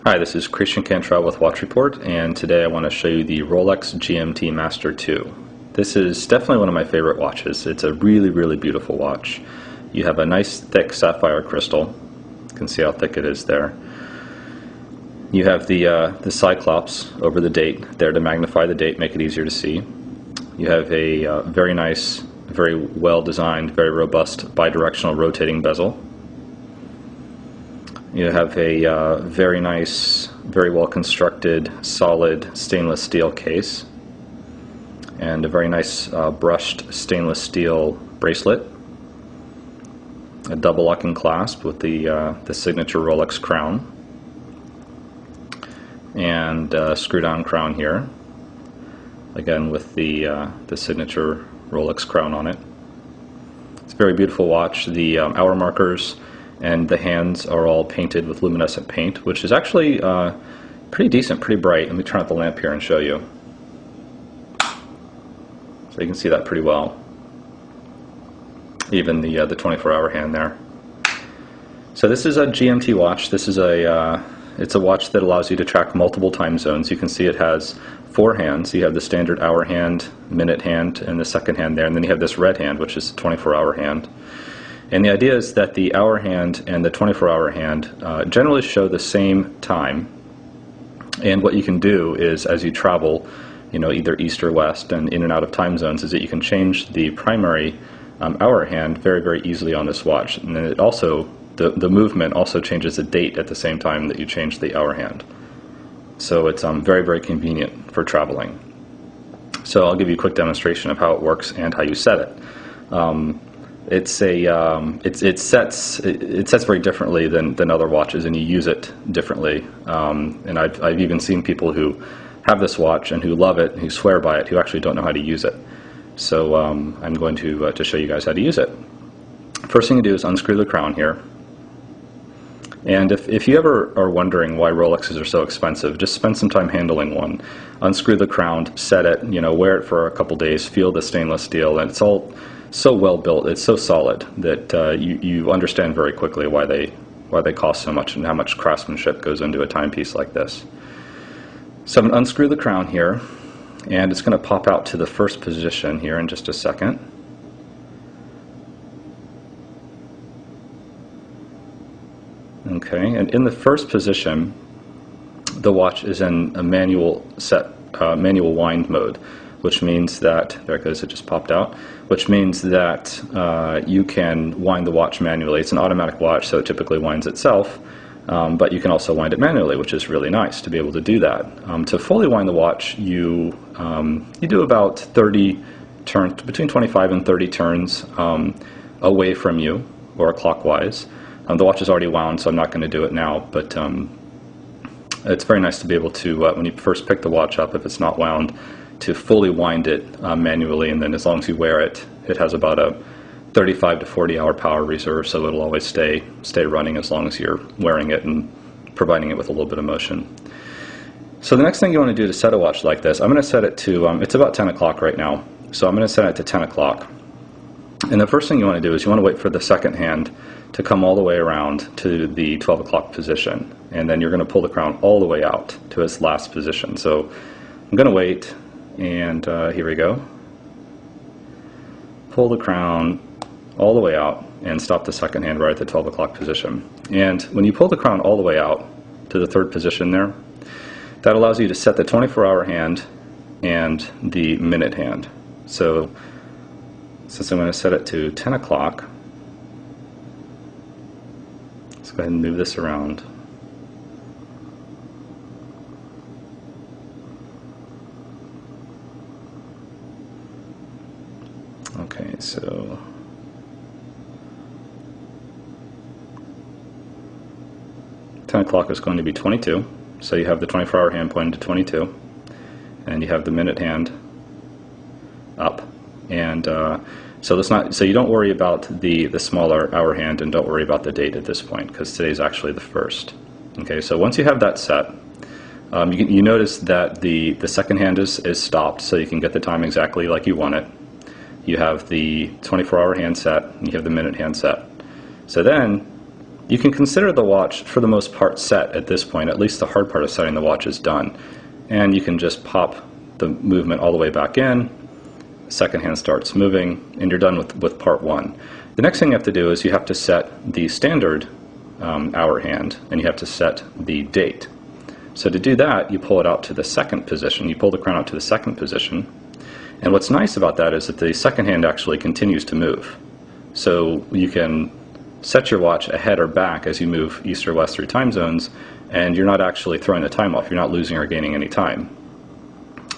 Hi, this is Christian Cantrell with Watch Report, and today I want to show you the Rolex GMT Master 2. This is definitely one of my favorite watches. It's a really beautiful watch. You have a nice thick sapphire crystal. You can see how thick it is there. You have the Cyclops over the date there to magnify the date, make it easier to see. You have a very nice, very well designed, very robust bidirectional rotating bezel. You have a very nice, very well constructed, solid stainless steel case, and a very nice brushed stainless steel bracelet, a double locking clasp with the signature Rolex crown, and a screw-down crown here, again with the signature Rolex crown on it. It's a very beautiful watch. The hour markers and the hands are all painted with luminescent paint, which is actually pretty decent, pretty bright. Let me turn out the lamp here and show you. So you can see that pretty well. Even the 24-hour hand there. So this is a GMT watch. This is it's a watch that allows you to track multiple time zones. You can see it has 4 hands. You have the standard hour hand, minute hand, and the second hand there, and then you have this red hand, which is the 24-hour hand. And the idea is that the hour hand and the 24-hour hand generally show the same time. And what you can do is, as you travel, either east or west and in and out of time zones, is that you can change the primary hour hand very easily on this watch. And then it also, the movement also changes the date at the same time that you change the hour hand. So it's very convenient for traveling. So I'll give you a quick demonstration of how it works and how you set it. It sets very differently than other watches, and you use it differently. And I've even seen people who have this watch and who love it, who swear by it, who actually don't know how to use it. So I'm going to show you guys how to use it. First thing to do is unscrew the crown here. And if you ever are wondering why Rolexes are so expensive, just spend some time handling one. Unscrew the crown, set it, wear it for a couple days, feel the stainless steel, and it's all so well built, it's so solid that you understand very quickly why they cost so much and how much craftsmanship goes into a timepiece like this. So I'm going to unscrew the crown here, and it's going to pop out to the first position here in just a second. Okay, and in the first position, the watch is in a manual wind mode, which means that, there it goes, it just popped out, which means that you can wind the watch manually. It's an automatic watch, so it typically winds itself, but you can also wind it manually, which is really nice to be able to do that. To fully wind the watch, you do about 30 turns, between 25 and 30 turns away from you, or clockwise. The watch is already wound, so I'm not going to do it now, but it's very nice to be able to, when you first pick the watch up, if it's not wound, to fully wind it manually, and then as long as you wear it, it has about a 35 to 40 hour power reserve, so it'll always stay running as long as you're wearing it and providing it with a little bit of motion. So the next thing you want to do to set a watch like this, I'm going to set it to, it's about 10 o'clock right now, so I'm going to set it to 10 o'clock. And the first thing you want to do is you want to wait for the second hand to come all the way around to the 12 o'clock position, and then you're going to pull the crown all the way out to its last position. So I'm going to wait, and here we go. Pull the crown all the way out and stop the second hand right at the 12 o'clock position. And when you pull the crown all the way out to the third position there, that allows you to set the 24-hour hand and the minute hand. So since I'm going to set it to 10 o'clock, let's go ahead and move this around. Okay, so ten o'clock is going to be 22. So you have the 24-hour hand pointing to 22, and you have the minute hand up. And so you don't worry about the smaller hour hand, and don't worry about the date at this point, because today's actually the 1st. Okay, so once you have that set, you notice that the second hand is stopped, so you can get the time exactly like you want it. You have the 24-hour hand set, and you have the minute hand set. So then You can consider the watch for the most part set at this point. At least the hard part of setting the watch is done. And you can just pop the movement all the way back in, second hand starts moving, and you're done with part one. The next thing you have to do is you have to set the standard hour hand, and you have to set the date. So to do that, you pull it out to the second position. You pull the crown out to the second position. And what's nice about that is that the second hand actually continues to move. So you can set your watch ahead or back as you move east or west through time zones, and you're not actually throwing the time off. You're not losing or gaining any time.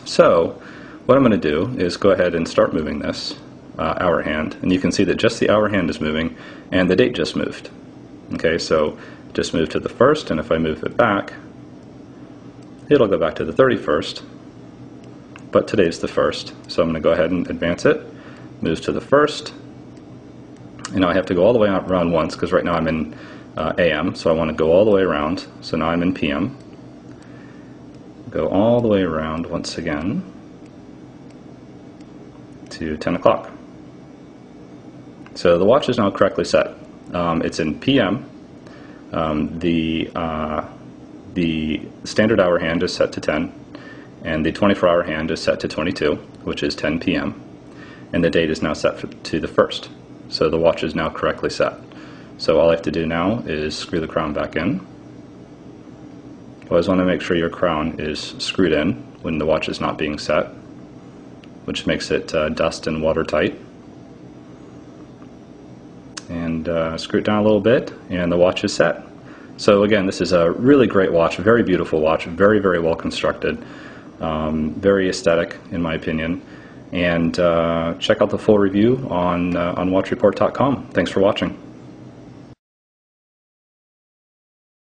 So what I'm going to do is go ahead and start moving this hour hand, and you can see that just the hour hand is moving and the date just moved. Okay, so just move to the 1st, and if I move it back, it'll go back to the 31st, but today's the 1st. So I'm going to go ahead and advance it, moves to the 1st, and now I have to go all the way around once because right now I'm in AM, so I want to go all the way around. So now I'm in PM. Go all the way around once again to 10 o'clock. So the watch is now correctly set. It's in PM. The standard hour hand is set to 10, and the 24-hour hand is set to 22, which is 10 PM, and the date is now set to the 1st. So the watch is now correctly set. So all I have to do now is screw the crown back in. You always want to make sure your crown is screwed in when the watch is not being set, which makes it dust and watertight. And screw it down a little bit, and the watch is set. So again, this is a really great watch, very beautiful watch, very, very well constructed, very aesthetic in my opinion. And check out the full review on watchreport.com. Thanks for watching.